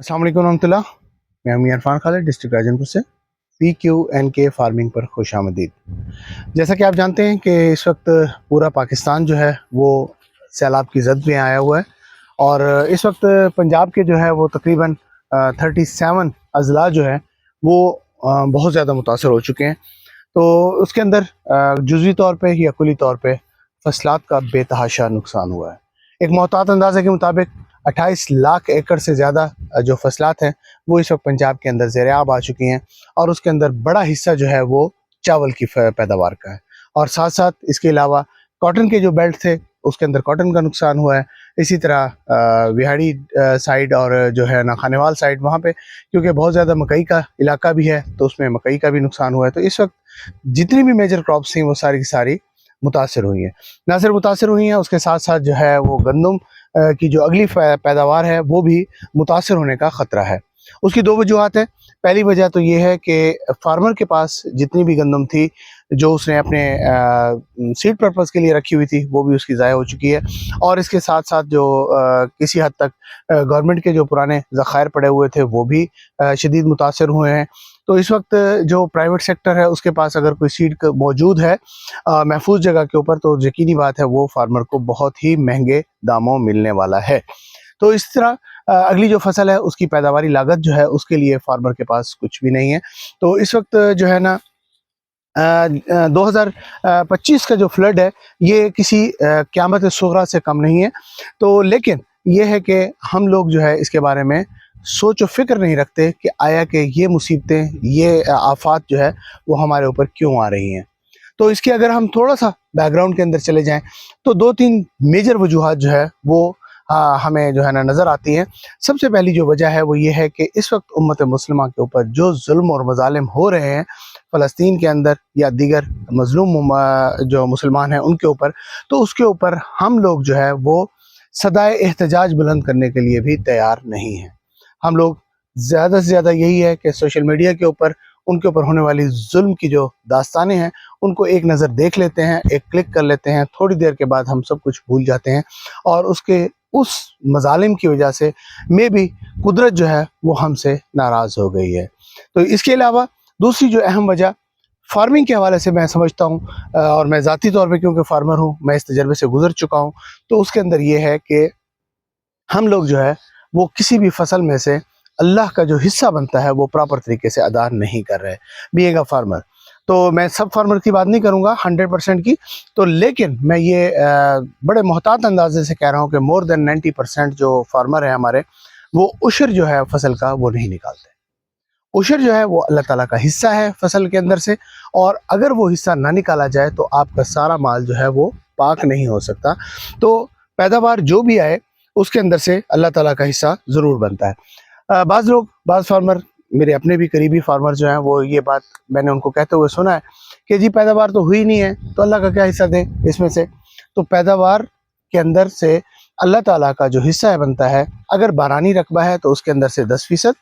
अस्सलाम वालेकुम रहमतुल्लाह। मैं अमीर इरफान खालिद डिस्ट्रिक्ट राजनपुर से PQNK फार्मिंग पर खुश आमदीद। जैसा कि आप जानते हैं कि इस वक्त पूरा पाकिस्तान जो है वो सैलाब की जद में आया हुआ है और इस वक्त पंजाब के जो है वो तकरीबन 37 अजला जो है वो बहुत ज़्यादा मुतासर हो चुके हैं। तो उसके अंदर जुज़वी तौर पे या कुली तौर पे फसलात का बेतहाशा नुकसान हुआ है। एक मोहतात अंदाज़े के मुताबिक 28 लाख एकड़ से ज़्यादा जो फसलात हैं वो इस वक्त पंजाब के अंदर ज़ेर-ए-आब आ चुकी हैं और उसके अंदर बड़ा हिस्सा जो है वो चावल की पैदावार का है। और साथ साथ इसके अलावा कॉटन के जो बेल्ट थे उसके अंदर कॉटन का नुकसान हुआ है। इसी तरह विहाड़ी साइड और जो है ना खानेवाल साइड वहाँ पे क्योंकि बहुत ज़्यादा मकई का इलाका भी है तो उसमें मकई का भी नुकसान हुआ है। तो इस वक्त जितनी भी मेजर क्रॉप्स थी वो सारी की सारी मुतासर हुई हैं। ना सिर्फ मुतासर हुई हैं, उसके साथ साथ जो है वो गंदम की जो अगली पैदावार है वो भी मुतासर होने का ख़तरा है। उसकी दो वजूहत है। पहली वजह तो ये है कि फार्मर के पास जितनी भी गंदम थी जो उसने अपने सीड पर्पज़ के लिए रखी हुई थी वो भी उसकी ज़ाया हो चुकी है और इसके साथ साथ जो किसी हद तक गवर्नमेंट के जो पुराने ज़खायर पड़े हुए थे वो भी शदीद मुतासर हुए हैं। तो इस वक्त जो प्राइवेट सेक्टर है उसके पास अगर कोई सीड मौजूद है महफूज जगह के ऊपर तो यकीनी बात है वो फार्मर को बहुत ही महंगे दामों मिलने वाला है। तो इस तरह अगली जो फसल है उसकी पैदावारी लागत जो है उसके लिए फार्मर के पास कुछ भी नहीं है। तो इस वक्त जो है ना 2025 का जो फ्लड है ये किसी क़यामत सुगरा से कम नहीं है। तो लेकिन ये है कि हम लोग जो है इसके बारे में सोच व फिक्र नहीं रखते कि आया कि ये मुसीबतें ये आफात जो है वो हमारे ऊपर क्यों आ रही हैं। तो इसके अगर हम थोड़ा सा बैकग्राउंड के अंदर चले जाएं तो दो तीन मेजर वजूहात जो है वो हमें जो है ना नज़र आती हैं। सबसे पहली जो वजह है वो ये है कि इस वक्त उम्मत मुस्लिमा के ऊपर जो जुल्म और मज़ालिम हो रहे हैं फ़लस्तीन के अंदर या दीगर मज़लूम जो मुसलमान हैं उनके ऊपर, तो उसके ऊपर हम लोग जो है वो सदाए एहतजाज बुलंद करने के लिए भी तैयार नहीं हैं। हम लोग ज़्यादा से ज़्यादा यही है कि सोशल मीडिया के ऊपर उनके ऊपर होने वाली जुल्म की जो दास्तानें हैं उनको एक नज़र देख लेते हैं, एक क्लिक कर लेते हैं, थोड़ी देर के बाद हम सब कुछ भूल जाते हैं और उसके उस मज़ालिम की वजह से मे भी कुदरत जो है वो हमसे नाराज़ हो गई है। तो इसके अलावा दूसरी जो अहम वजह फार्मिंग के हवाले से मैं समझता हूँ और मैं ज़ाती तौर पे क्योंकि फार्मर हूँ, मैं इस तजर्बे से गुज़र चुका हूँ, तो उसके अंदर ये है कि हम लोग जो है वो किसी भी फसल में से अल्लाह का जो हिस्सा बनता है वो प्रॉपर तरीके से अदा नहीं कर रहे बीइंग अ फार्मर। तो मैं सब फार्मर की बात नहीं करूँगा 100% की, तो लेकिन मैं ये बड़े मोहतात अंदाजे से कह रहा हूँ कि मोर देन 90% जो फार्मर है हमारे वो उशर जो है फसल का वो नहीं निकालते। उशर जो है वो अल्लाह ताला का हिस्सा है फसल के अंदर से और अगर वो हिस्सा ना निकाला जाए तो आपका सारा माल जो है वो पाक नहीं हो सकता। तो पैदावार जो भी आए उसके अंदर से अल्लाह ताला का हिस्सा ज़रूर बनता है। बाज़ लोग बाज़ फार्मर मेरे अपने भी करीबी फार्मर जो हैं वो ये बात मैंने उनको कहते हुए सुना है कि जी पैदावार तो हुई नहीं है तो अल्लाह का क्या हिस्सा दें इसमें से। तो पैदावार के अंदर से अल्लाह ताला का जो हिस्सा है बनता है, अगर बारानी रकबा है तो उसके अंदर से 10%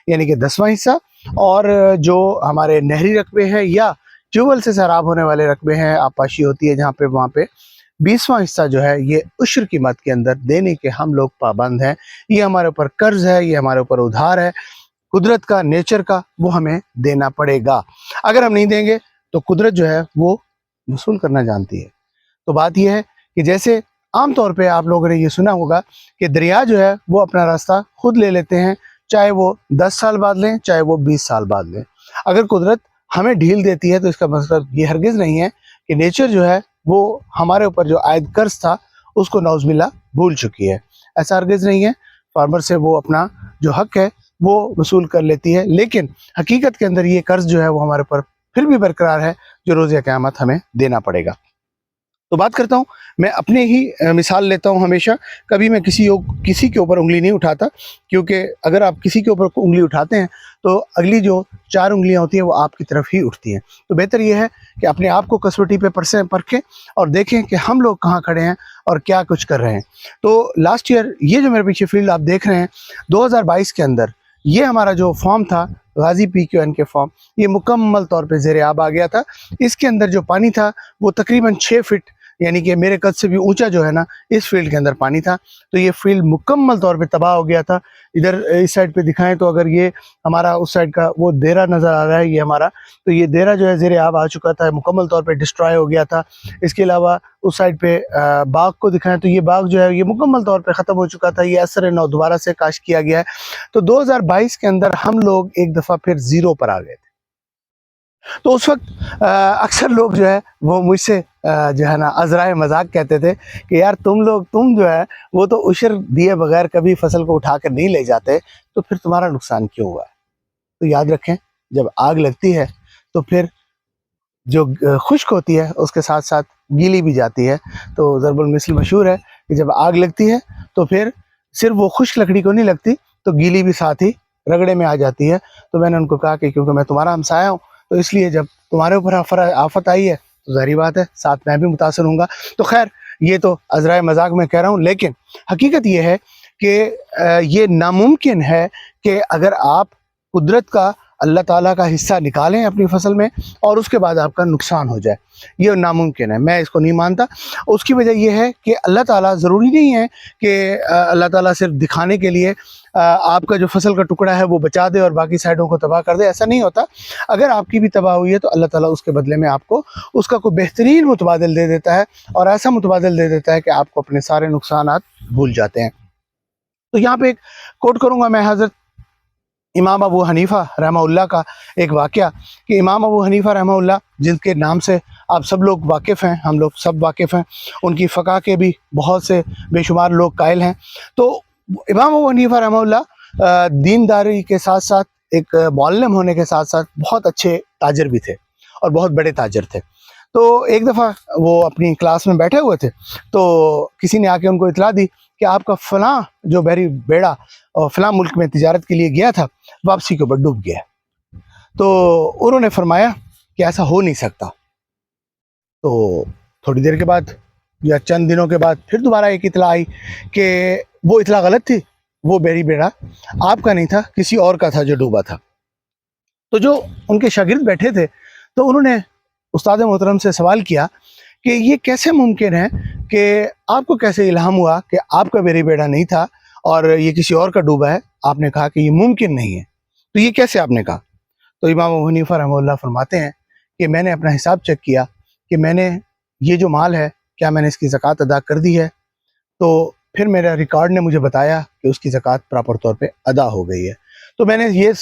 यानी कि 10वां हिस्सा, और जो हमारे नहरी रकबे हैं या ट्यूबवेल से सैराब होने वाले रकबे हैं, आपाशी होती है जहाँ पे वहाँ पे 20वां हिस्सा जो है ये उश्र की मद के अंदर देने के हम लोग पाबंद हैं। ये हमारे ऊपर कर्ज है, ये हमारे ऊपर उधार है, कुदरत का, नेचर का, वो हमें देना पड़ेगा। अगर हम नहीं देंगे तो कुदरत जो है वो वसूल करना जानती है। तो बात यह है कि जैसे आम तौर पे आप लोगों ने ये सुना होगा कि दरिया जो है वो अपना रास्ता खुद ले लेते हैं, चाहे वो 10 साल बाद लें चाहे वो 20 साल बाद लें। अगर कुदरत हमें ढील देती है तो इसका मतलब ये हरगिज़ नहीं है कि नेचर जो है वो हमारे ऊपर जो आयद कर्ज था उसको नाउज़ुबिल्लाह भूल चुकी है। ऐसा हरगिज़ नहीं है। फार्मर से वो अपना जो हक है वो वसूल कर लेती है, लेकिन हकीकत के अंदर ये कर्ज जो है वो हमारे ऊपर फिर भी बरकरार है जो रोज़ क़यामत हमें देना पड़ेगा। तो बात करता हूँ, मैं अपने ही मिसाल लेता हूँ हमेशा। कभी मैं किसी के ऊपर उंगली नहीं उठाता, क्योंकि अगर आप किसी के ऊपर उंगली उठाते हैं तो अगली जो 4 उंगलियाँ होती हैं वो आपकी तरफ ही उठती हैं। तो बेहतर ये है कि अपने आप को कसौटी पे परखें और देखें कि हम लोग कहाँ खड़े हैं और क्या कुछ कर रहे हैं। तो लास्ट ईयर ये जो मेरे पीछे फील्ड आप देख रहे हैं 2022 के अंदर ये हमारा जो फॉर्म था गाजी PQNK फॉर्म, ये मुकम्मल तौर पे ज़ेर-ए-आब आ गया था। इसके अंदर जो पानी था वो तकरीबन 6 फीट यानी कि मेरे कद से भी ऊंचा जो है ना, इस फील्ड के अंदर पानी था। तो ये फील्ड मुकम्मल तौर पे तबाह हो गया था। इधर इस साइड पे दिखाएं तो अगर ये हमारा उस साइड का वो देरा नज़र आ रहा है, ये हमारा, तो ये देरा जो है ज़ेरे आब आ चुका था, मुकम्मल तौर पे डिस्ट्रॉय हो गया था। इसके अलावा उस साइड पे बाग को दिखाएं तो ये बाग जो है ये मुकम्मल तौर पे ख़त्म हो चुका था। ये असर नौ दोबारा से काश किया गया है। तो 2022 के अंदर हम लोग एक दफ़ा फिर ज़ीरो पर आ गए थे। तो उस वक्त अक्सर लोग जो है वो मुझसे जो है ना अज़राए मजाक कहते थे कि यार तुम जो है वो तो उशर दिए बगैर कभी फसल को उठा कर नहीं ले जाते, तो फिर तुम्हारा नुकसान क्यों हुआ है। तो याद रखें, जब आग लगती है तो फिर जो खुश्क होती है उसके साथ साथ गीली भी जाती है। तो ज़रबुल मिसल मशहूर है कि जब आग लगती है तो फिर सिर्फ वो खुश्क लकड़ी को नहीं लगती, तो गीली भी साथ ही रगड़े में आ जाती है। तो मैंने उनको कहा कि क्योंकि मैं तुम्हारा हमसाया हूँ, तो इसलिए जब तुम्हारे ऊपर आफत आई है तो ज़ाहिर बात है साथ मैं भी मुतासर हूँगा। तो खैर, ये तो अज़राए मजाक में कह रहा हूँ, लेकिन हकीकत ये है कि ये नामुमकिन है कि अगर आप कुदरत का, अल्लाह ताला का हिस्सा निकालें अपनी फसल में और उसके बाद आपका नुकसान हो जाए, ये नामुमकिन है। मैं इसको नहीं मानता। उसकी वजह यह है कि अल्लाह ताला, ज़रूरी नहीं है कि अल्लाह ताला सिर्फ दिखाने के लिए आपका जो फसल का टुकड़ा है वो बचा दे और बाकी साइडों को तबाह कर दे, ऐसा नहीं होता। अगर आपकी भी तबाह हुई है तो अल्लाह ताला उसके बदले में आपको उसका कोई बेहतरीन मुतबादिल दे देता है, और ऐसा मुतबादिल दे देता है कि आपको अपने सारे नुकसानात भूल जाते हैं। तो यहाँ पे एक कोट करूँगा मैं हज़रत इमाम अबू हनीफ़ा रहमहुल्लाह का एक वाक़या, कि इमाम अबू हनीफ़ा रहमहुल्लाह, जिनके नाम से आप सब लोग वाकिफ़ हैं, हम लोग सब वाकिफ़ हैं, उनकी फ़क़ा के भी बहुत से बेशुमार लोग कायल हैं। तो इमाम अबू हनीफ़ा रहमहुल्लाह दीनदारी के साथ साथ एक मुअल्लिम होने के साथ साथ बहुत अच्छे ताजर भी थे और बहुत बड़े ताजर थे। तो एक दफ़ा वो अपनी क्लास में बैठे हुए थे, तो किसी ने आके उनको इतला दी कि आपका फ़लाँ जो बहरी बेड़ा और फ़लाँ मुल्क में तिजारत के लिए गया था, वापसी के ऊपर डूब गया। तो उन्होंने फरमाया कि ऐसा हो नहीं सकता। तो थोड़ी देर के बाद या चंद दिनों के बाद फिर दोबारा एक इतला आई कि वो इतला गलत थी, वो बहरी बेड़ा आपका नहीं था, किसी और का था जो डूबा था। तो जो उनके शागिर्द बैठे थे, तो उन्होंने उस्ताद मोहतरम से सवाल किया कि ये कैसे मुमकिन है कि आपको कैसे इल्हाम हुआ कि आपका बहरी बेड़ा नहीं था और ये किसी और का डूबा है। आपने कहा कि ये मुमकिन नहीं है, तो ये कैसे आपने कहा। तो इमाम अबू हनीफ़ा रहमहुल्लाह फरमाते हैं कि मैंने अपना हिसाब चेक किया कि मैंने ये जो माल है, क्या मैंने इसकी ज़कात अदा कर दी है। तो फिर मेरा रिकॉर्ड ने मुझे बताया कि उसकी ज़कात प्रॉपर तौर पे अदा हो गई है। तो मैंने ये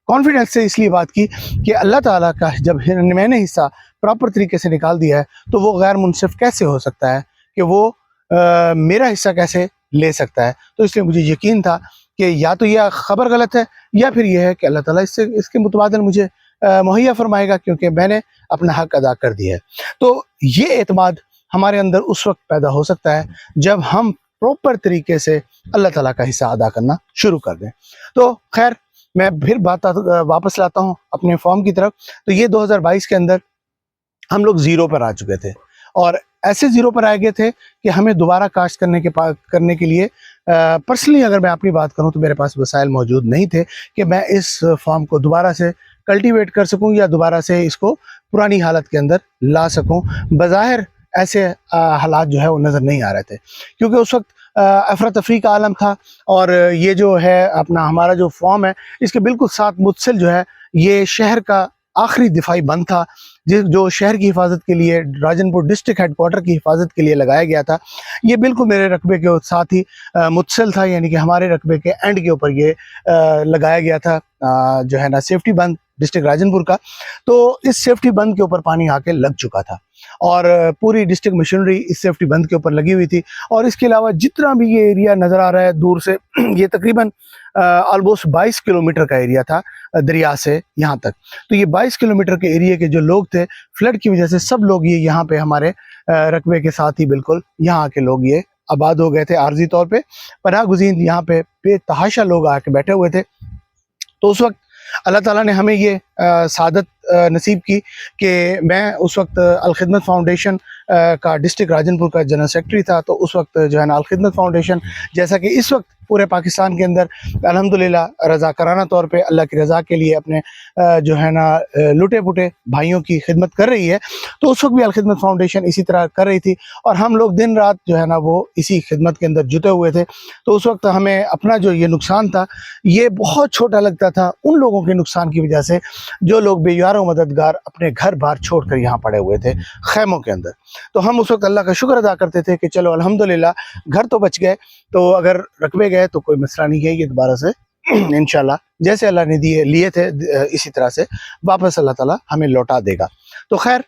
कॉन्फिडेंस से इसलिए बात की कि अल्लाह ताला का जब मैंने हिस्सा प्रॉपर तरीके से निकाल दिया है, तो वो गैर मुनसिफ कैसे हो सकता है कि वो मेरा हिस्सा कैसे ले सकता है। तो इसलिए मुझे यकीन था कि या तो यह ख़बर गलत है, या फिर यह है कि अल्लाह ताला इसके मुतबादिल मुझे मुहैया फरमाएगा, क्योंकि मैंने अपना हक़ अदा कर दिया है। तो ये एतमाद हमारे अंदर उस वक्त पैदा हो सकता है जब हम प्रॉपर तरीके से अल्लाह ताला का हिस्सा अदा करना शुरू कर दें। तो खैर, मैं फिर बात वापस लाता हूँ अपने फॉर्म की तरफ। तो ये 2022 के अंदर हम लोग ज़ीरो पर आ चुके थे, और ऐसे ज़ीरो पर आ गए थे कि हमें दोबारा काश्त करने के लिए पर्सनली अगर मैं अपनी बात करूं तो मेरे पास वसाइल मौजूद नहीं थे कि मैं इस फार्म को दोबारा से कल्टीवेट कर सकूं या दोबारा से इसको पुरानी हालत के अंदर ला सकूं। बज़ाहिर ऐसे हालात जो है वो नज़र नहीं आ रहे थे, क्योंकि उस वक्त अफरा तफरी का आलम था, और ये जो है अपना हमारा जो फॉर्म है, इसके बिल्कुल साथ मुतसिल जो है ये शहर का आखिरी दिफाई बंद था, जो शहर की हिफाजत के लिए, राजनपुर डिस्ट्रिक्ट हेडक्वार्टर की हिफाजत के लिए लगाया गया था। ये बिल्कुल मेरे रकबे के साथ ही मुतसिल था, यानी कि हमारे रकबे के एंड के ऊपर ये लगाया गया था जो है ना सेफ्टी बंद डिस्ट्रिक्ट राजनपुर का। तो इस सेफ्टी बंद के ऊपर पानी आके लग चुका था, और पूरी डिस्ट्रिक्ट मशीनरी इस सेफ्टी बंद के ऊपर लगी हुई थी। और इसके अलावा जितना भी ये एरिया नज़र आ रहा है दूर से, ये तकरीबन ऑलमोस्ट 22 किलोमीटर का एरिया था दरिया से यहाँ तक। तो ये 22 किलोमीटर के एरिया के जो लोग थे, फ्लड की वजह से सब लोग ये यहाँ पे हमारे रकबे के साथ ही बिल्कुल यहाँ के लोग ये आबाद हो गए थे। आर्जी तौर पे पनाह गुज़ीन यहाँ पे बेतहाशा लोग आके बैठे हुए थे। तो उस वक्त अल्लाह ताला ने हमें ये سعادت نصیب کی کہ میں اس وقت الخدمت فاؤنڈیشن کا ڈسٹرکٹ راجن پور کا جنرل سیکرٹری تھا. تو اس وقت جو ہے نا الخدمت فاؤنڈیشن جیسا کہ اس وقت پورے پاکستان کے اندر الحمدللہ رضاکارانہ طور پہ اللہ کی رضا کے لیے اپنے جو ہے نا لٹے پٹے بھائیوں کی خدمت کر رہی ہے, تو اس وقت بھی الخدمت فاؤنڈیشن اسی طرح کر رہی تھی اور ہم لوگ دن رات جو ہے نا وہ اسی خدمت کے اندر جٹے ہوئے تھے. تو اس وقت ہمیں اپنا جو یہ نقصان تھا یہ بہت چھوٹا لگتا تھا ان لوگوں کے نقصان کی وجہ سے جو لوگ بے یار و مددگار اپنے گھر بار چھوڑ کر یہاں پڑے ہوئے تھے خیموں کے اندر. تو ہم اس وقت اللہ کا شکر ادا کرتے تھے کہ چلو الحمدللہ گھر تو بچ گئے, تو اگر رقبے گئے تو کوئی مسئلہ نہیں ہے, یہ دوبارہ سے انشاءاللہ جیسے اللہ نے لیے تھے اسی طرح سے واپس اللہ تعالیٰ ہمیں لوٹا دے گا. تو خیر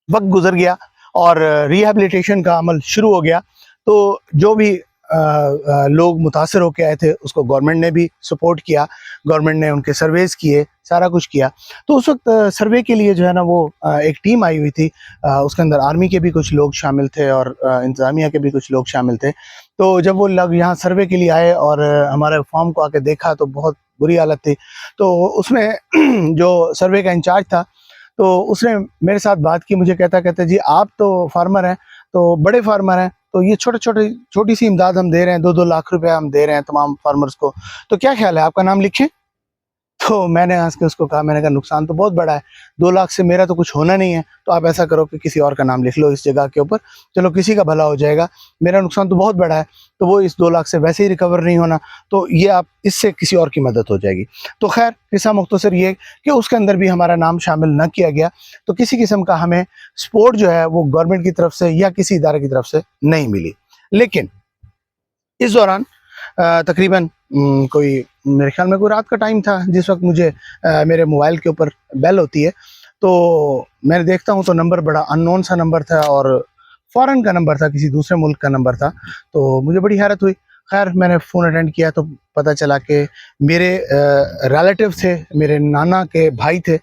وقت گزر گیا اور ریہیبلیٹیشن کا عمل شروع ہو گیا. تو جو بھی لوگ متاثر ہو کے آئے تھے اس کو گورنمنٹ نے بھی سپورٹ کیا, گورنمنٹ نے ان کے سرویز کیے, سارا کچھ کیا. تو اس وقت سروے کے لیے جو ہے نا وہ ایک ٹیم آئی ہوئی تھی, اس کے اندر آرمی کے بھی کچھ لوگ شامل تھے اور انتظامیہ کے بھی کچھ لوگ شامل تھے. تو جب وہ لوگ یہاں سروے کے لیے آئے اور ہمارے فارم کو آ کے دیکھا تو بہت بری حالت تھی. تو اس میں جو سروے کا انچارج تھا تو اس نے میرے ساتھ بات کی, مجھے کہتے جی آپ تو فارمر ہیں, تو بڑے فارمر ہیں, تو یہ چھوٹی سی امداد ہم دے رہے ہیں, 2 لاکھ روپے ہم دے رہے ہیں تمام فارمرز کو, تو کیا خیال ہے آپ کا نام لکھیں. تو میں نے ہنس کے اس کو کہا, میں نے کہا نقصان تو بہت بڑا ہے, 2 لاکھ سے میرا تو کچھ ہونا نہیں ہے, تو آپ ایسا کرو کہ کسی اور کا نام لکھ لو اس جگہ کے اوپر, چلو کسی کا بھلا ہو جائے گا, میرا نقصان تو بہت بڑا ہے, تو وہ اس 2 لاکھ سے ویسے ہی ریکور نہیں ہونا, تو یہ آپ اس سے کسی اور کی مدد ہو جائے گی. تو خیر قصہ مختصر یہ کہ اس کے اندر بھی ہمارا نام شامل نہ کیا گیا, تو کسی قسم کا ہمیں سپورٹ جو ہے وہ گورنمنٹ کی طرف سے یا کسی ادارے کی طرف سے نہیں ملی. لیکن اس دوران تقریباً کوئی میرے خیال میں کوئی رات کا ٹائم تھا جس وقت مجھے میرے موبائل کے اوپر بیل ہوتی ہے, تو میں دیکھتا ہوں تو نمبر بڑا ان نون سا نمبر تھا اور فارن کا نمبر تھا, کسی دوسرے ملک کا نمبر تھا. تو مجھے بڑی حیرت ہوئی. خیر میں نے فون اٹینڈ کیا تو پتہ چلا کہ میرے ریلیٹیو تھے, میرے نانا کے بھائی تھے,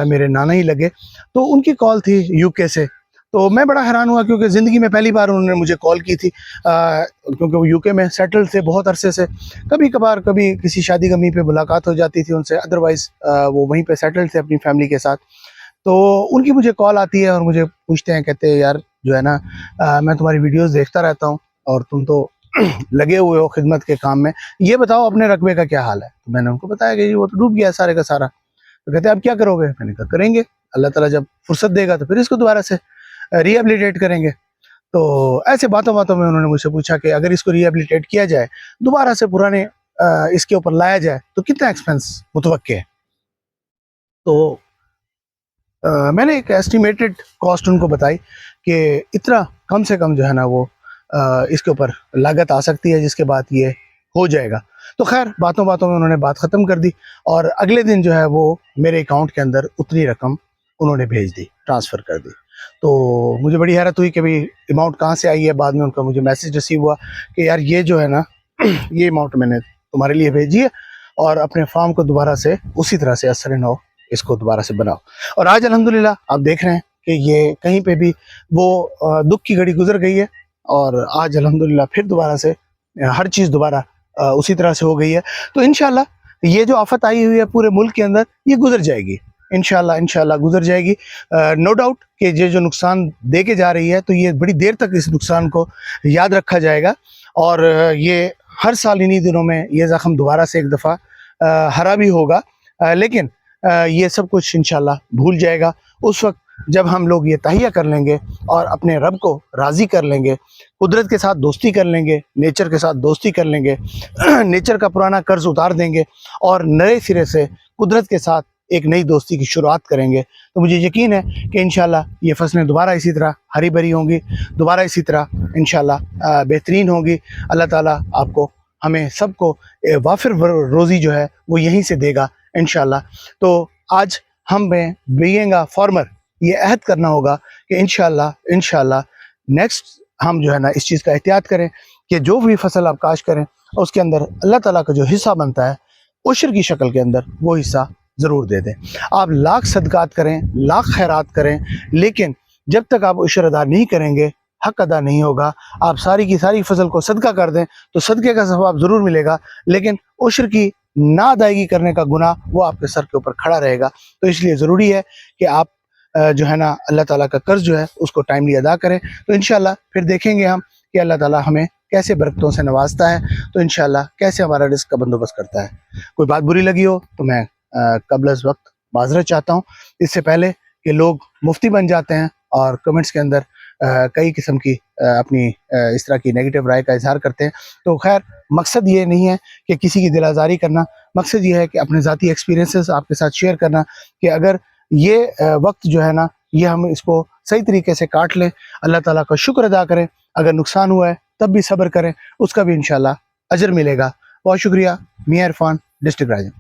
میرے نانا ہی لگے. تو ان کی کال تھی یو کے سے. تو میں بڑا حیران ہوا کیونکہ زندگی میں پہلی بار انہوں نے مجھے کال کی تھی, کیونکہ وہ یو کے میں سیٹل تھے بہت عرصے سے. کبھی کبھار کبھی کسی شادی غمی پہ ملاقات ہو جاتی تھی ان سے, ادروائز وہ وہیں پہ سیٹل تھے اپنی فیملی کے ساتھ. تو ان کی مجھے کال آتی ہے اور مجھے پوچھتے ہیں, کہتے ہیں یار جو ہے نا میں تمہاری ویڈیوز دیکھتا رہتا ہوں اور تم تو لگے ہوئے ہو خدمت کے کام میں, یہ بتاؤ اپنے رقبے کا کیا حال ہے. تو میں نے ان کو بتایا کہ وہ تو ڈوب گیا سارے کا سارا. تو کہتے ہیں اب کیا کرو گے. میں نے کہا کریں گے, اللہ تعالیٰ جب فرصت دے گا تو پھر اس کو دوبارہ سے ریہیبلیٹیٹ کریں گے. تو ایسے باتوں میں انہوں نے مجھ سے پوچھا کہ اگر اس کو ریہیبلیٹیٹ کیا جائے, دوبارہ سے پرانے اس کے اوپر لایا جائے تو کتنا ایکسپینس متوقع ہے. تو میں نے ایک ایسٹیمیٹڈ کاسٹ ان کو بتائی کہ اتنا کم سے کم جو ہے نا وہ اس کے اوپر لاگت آ سکتی ہے جس کے بعد یہ ہو جائے گا. تو خیر باتوں میں انہوں نے بات ختم کر دی اور اگلے دن جو ہے وہ میرے اکاؤنٹ کے اندر اتنی رقم انہوں نے بھیج دی, ٹرانسفر کر دی. تو مجھے بڑی حیرت ہوئی کہ بھئی اماؤنٹ کہاں سے آئی ہے. بعد میں ان کا مجھے میسیج ریسیو ہوا کہ یار یہ جو ہے نا یہ اماؤنٹ میں نے تمہارے لیے بھیجی ہے اور اپنے فارم کو دوبارہ سے اسی طرح سے اثر نو اس کو دوبارہ سے بناؤ. اور آج الحمدللہ آپ دیکھ رہے ہیں کہ یہ کہیں پہ بھی وہ دکھ کی گھڑی گزر گئی ہے اور آج الحمدللہ پھر دوبارہ سے ہر چیز دوبارہ اسی طرح سے ہو گئی ہے. تو انشاءاللہ یہ جو آفت آئی ہوئی ہے پورے ملک کے اندر یہ گزر جائے گی, انشاءاللہ گزر جائے گی. نو ڈاؤٹ کہ یہ جو نقصان دے کے جا رہی ہے تو یہ بڑی دیر تک اس نقصان کو یاد رکھا جائے گا اور یہ ہر سال انہی دنوں میں یہ زخم دوبارہ سے ایک دفعہ ہرا بھی ہوگا. لیکن یہ سب کچھ انشاءاللہ بھول جائے گا اس وقت جب ہم لوگ یہ تہیہ کر لیں گے اور اپنے رب کو راضی کر لیں گے, قدرت کے ساتھ دوستی کر لیں گے, نیچر کے ساتھ دوستی کر لیں گے, نیچر کا پرانا قرض اتار دیں گے اور نئے سرے سے قدرت کے ساتھ ایک نئی دوستی کی شروعات کریں گے. تو مجھے یقین ہے کہ انشاءاللہ یہ فصلیں دوبارہ اسی طرح ہری بھری ہوں گی, دوبارہ اسی طرح انشاءاللہ بہترین ہوں گی. اللہ تعالیٰ آپ کو ہمیں سب کو وافر روزی جو ہے وہ یہیں سے دے گا انشاءاللہ. تو آج ہم میں بینگ اے فارمر یہ عہد کرنا ہوگا کہ انشاءاللہ نیکسٹ ہم جو ہے نا اس چیز کا احتیاط کریں کہ جو بھی فصل آپ کاشت کریں اس کے اندر اللہ تعالیٰ کا جو حصہ بنتا ہے عشر کی شکل کے اندر وہ حصہ ضرور دے دیں. آپ لاکھ صدقات کریں, لاکھ خیرات کریں, لیکن جب تک آپ عشر ادا نہیں کریں گے حق ادا نہیں ہوگا. آپ ساری کی ساری فصل کو صدقہ کر دیں تو صدقے کا ثواب ضرور ملے گا, لیکن عشر کی ना अदायगी करने का गुनाह वो आपके सर के ऊपर खड़ा रहेगा। तो इसलिए ज़रूरी है कि आप जो है ना अल्लाह ताला का कर्ज जो है उसको टाइमली अदा करें। तो इंशाल्लाह फिर देखेंगे हम कि अल्लाह ताला हमें कैसे बरकतों से नवाजता है, तो इंशाल्लाह कैसे हमारा रिस्क का बंदोबस्त करता है। कोई बात बुरी लगी हो तो मैं कबल अज़ वक्त माज़रत चाहता हूँ, इससे पहले कि लोग मुफ्ती बन जाते हैं और कमेंट्स के अंदर कई किस्म की अपनी इस तरह की नेगेटिव राय का इजहार करते हैं। तो खैर मकसद ये नहीं है कि किसी की दिल आज़ारी करना, मकसद ये है कि अपने ज़ाती एक्सपीरियंसेस आपके साथ शेयर करना कि अगर ये वक्त जो है ना ये हम इसको सही तरीके से काट लें, अल्लाह ताला का शुक्र अदा करें, अगर नुकसान हुआ है तब भी सब्र करें, उसका भी इंशाल्लाह अजर मिलेगा। बहुत शुक्रिया। मियां इरफान, डिस्ट्रिक्ट राजन।